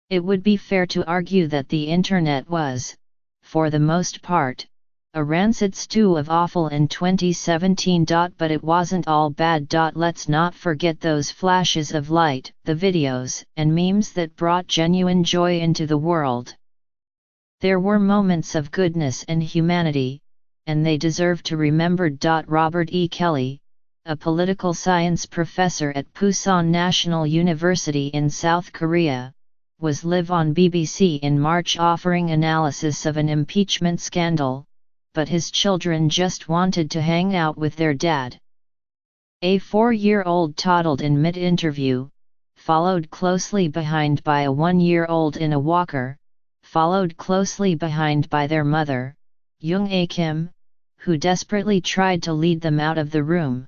It would be fair to argue that the internet was, for the most part, a rancid stew of awful in 2017. But it wasn't all bad. Let's not forget those flashes of light, the videos and memes that brought genuine joy into the world. There were moments of goodness and humanity, and they deserve to remember. Robert E. Kelly, a political science professor at Pusan National University in South Korea, was live on BBC in March offering analysis of an impeachment scandal, but his children just wanted to hang out with their dad. A 4-year-old toddled in mid-interview, followed closely behind by a 1-year-old in a walker, followed closely behind by their mother, Young-A Kim, who desperately tried to lead them out of the room.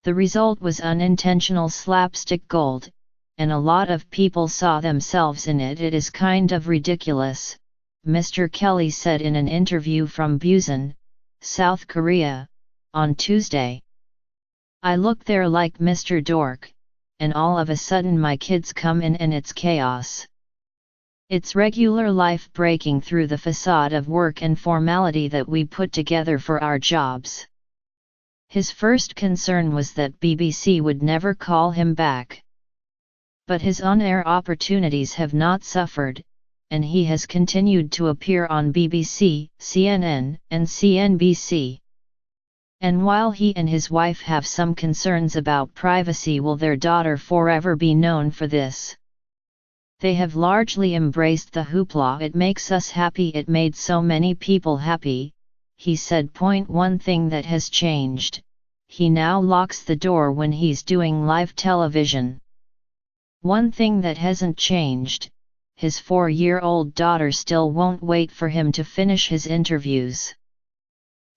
The result was unintentional slapstick gold, and a lot of people saw themselves in it. It is kind of ridiculous, Mr. Kelly said in an interview from Busan, South Korea, on Tuesday. I look there like Mr. Dork, and all of a sudden my kids come in and it's chaos. It's regular life breaking through the facade of work and formality that we put together for our jobs. His first concern was that BBC would never call him back. But his on-air opportunities have not suffered, and he has continued to appear on BBC, CNN, and CNBC. And while he and his wife have some concerns about privacy, will their daughter forever be known for this? They have largely embraced the hoopla. It makes us happy. It made so many people happy, he said. One thing that has changed: he now locks the door when he's doing live television. One thing that hasn't changed: his 4-year-old daughter still won't wait for him to finish his interviews.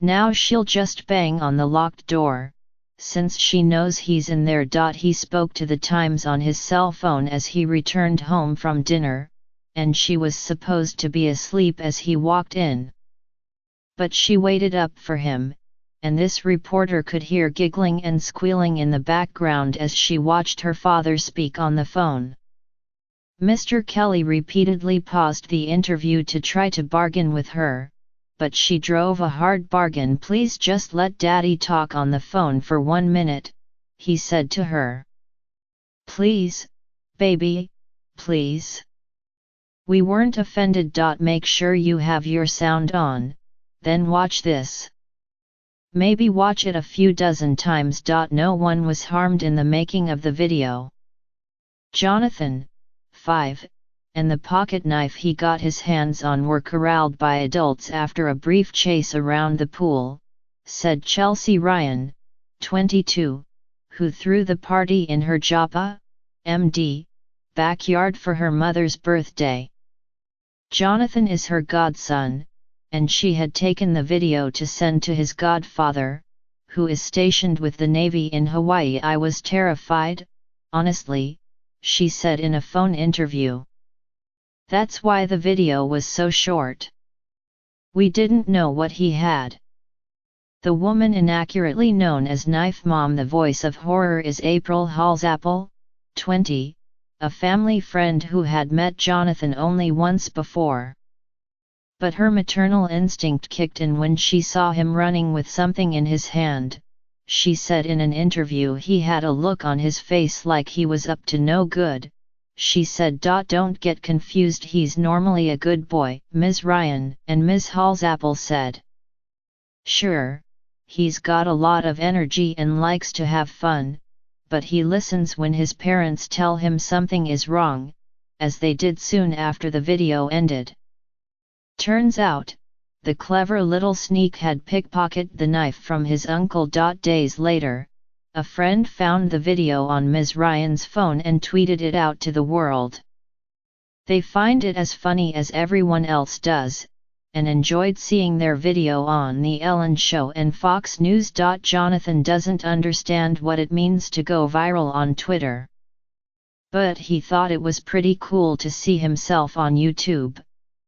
Now she'll just bang on the locked door, since she knows he's in there. He spoke to the Times on his cell phone as he returned home from dinner, and she was supposed to be asleep as he walked in. But she waited up for him, and this reporter could hear giggling and squealing in the background as she watched her father speak on the phone. Mr. Kelly repeatedly paused the interview to try to bargain with her, but she drove a hard bargain. Please just let Daddy talk on the phone for 1 minute, he said to her. Please, baby, please. We weren't offended. Make sure you have your sound on, then watch this. Maybe watch it a few dozen times. No one was harmed in the making of the video. Jonathan, 5, and the pocket knife he got his hands on were corralled by adults after a brief chase around the pool, said Chelsea Ryan, 22, who threw the party in her Joppa, MD, backyard for her mother's birthday. Jonathan is her godson, and she had taken the video to send to his godfather, who is stationed with the Navy in Hawaii. I was terrified, honestly, she said in a phone interview. That's why the video was so short. We didn't know what he had. The woman inaccurately known as Knife Mom, the voice of horror, is April Halsapple, 20, a family friend who had met Jonathan only once before. But her maternal instinct kicked in when she saw him running with something in his hand. She said in an interview he had a look on his face like he was up to no good. She said, Don't get confused, he's normally a good boy, Ms. Ryan, and Ms. Halsapple said. Sure, he's got a lot of energy and likes to have fun, but he listens when his parents tell him something is wrong, as they did soon after the video ended. Turns out, the clever little sneak had pickpocketed the knife from his uncle. Days later, a friend found the video on Ms. Ryan's phone and tweeted it out to the world. They find it as funny as everyone else does, and enjoyed seeing their video on The Ellen Show and Fox News. Jonathan doesn't understand what it means to go viral on Twitter. But he thought it was pretty cool to see himself on YouTube,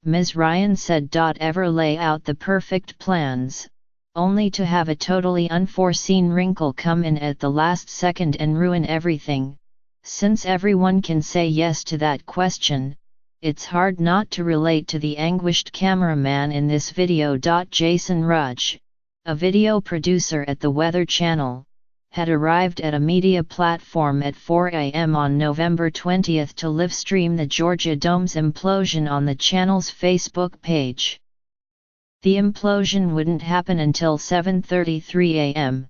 Ms. Ryan said. Ever lay out the perfect plans, only to have a totally unforeseen wrinkle come in at the last second and ruin everything? Since everyone can say yes to that question, It's hard not to relate to the anguished cameraman in this video. Jason Rudge, a video producer at the Weather Channel, had arrived at a media platform at 4 a.m. on November 20 to livestream the Georgia Dome's implosion on the channel's Facebook page. The implosion wouldn't happen until 7:33 a.m.,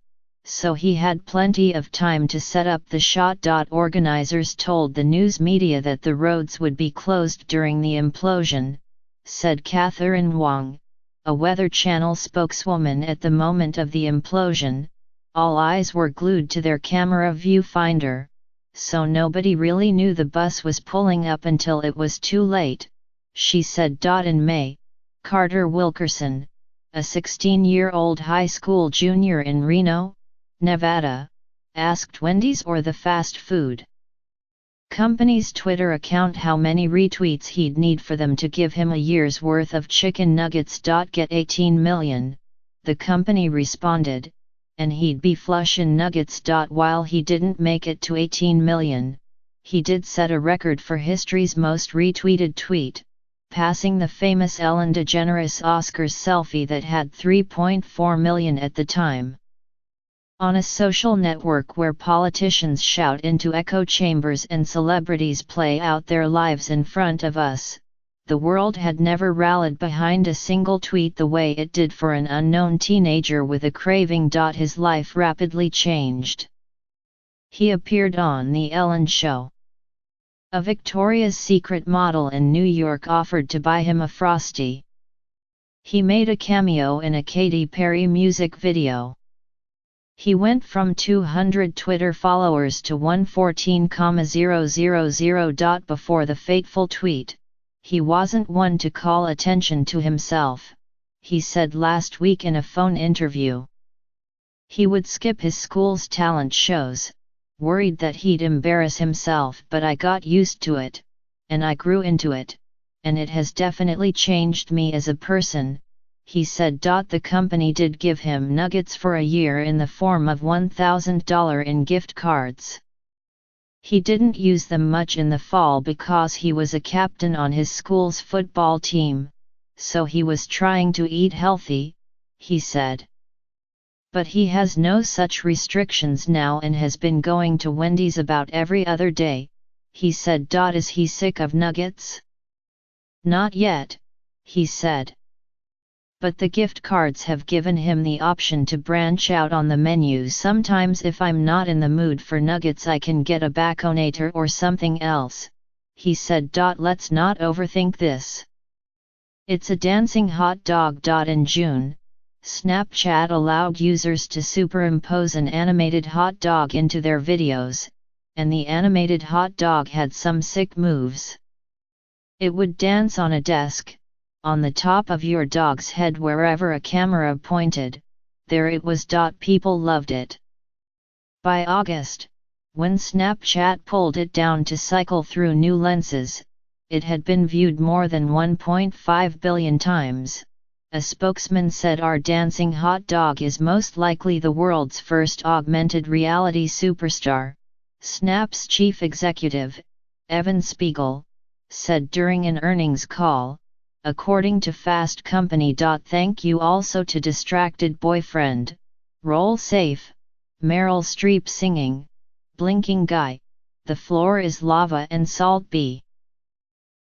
so he had plenty of time to set up the shot. Organizers told the news media that the roads would be closed during the implosion, said Catherine Wong, a Weather Channel spokeswoman. At the moment of the implosion, all eyes were glued to their camera viewfinder, so nobody really knew the bus was pulling up until it was too late, she said. In May, Carter Wilkerson, a 16-year-old high school junior in Reno, Nevada, asked Wendy's or the fast food company's Twitter account how many retweets he'd need for them to give him a year's worth of chicken nuggets. Get 18 million, the company responded, and he'd be flush in nuggets. While he didn't make it to 18 million, he did set a record for history's most retweeted tweet, passing the famous Ellen DeGeneres Oscars selfie that had 3.4 million at the time. On a social network where politicians shout into echo chambers and celebrities play out their lives in front of us, the world had never rallied behind a single tweet the way it did for an unknown teenager with a craving. His life rapidly changed. He appeared on The Ellen Show. A Victoria's Secret model in New York offered to buy him a Frosty. He made a cameo in a Katy Perry music video. He went from 200 Twitter followers to 114,000. Before the fateful tweet, he wasn't one to call attention to himself, he said last week in a phone interview. He would skip his school's talent shows, worried that he'd embarrass himself, but I got used to it, and I grew into it, and it has definitely changed me as a person, he said. The company did give him nuggets for a year in the form of $1,000 in gift cards. He didn't use them much in the fall because he was a captain on his school's football team, so he was trying to eat healthy, he said. But he has no such restrictions now and has been going to Wendy's about every other day, he said. Is he sick of nuggets? Not yet, he said. But the gift cards have given him the option to branch out on the menu. Sometimes if I'm not in the mood for nuggets I can get a Baconator or something else, he said. Let's not overthink this. It's a dancing hot dog. In June, Snapchat allowed users to superimpose an animated hot dog into their videos, and the animated hot dog had some sick moves. It would dance on a desk, on the top of your dog's head wherever a camera pointed, there it was. People loved it. By August, when Snapchat pulled it down to cycle through new lenses, it had been viewed more than 1.5 billion times. A spokesman said our dancing hot dog is most likely the world's first augmented reality superstar, Snap's chief executive, Evan Spiegel, said during an earnings call, according to Fast Company. Thank you also to Distracted Boyfriend, Roll Safe, Meryl Streep singing, Blinking Guy, The Floor is Lava and Salt B.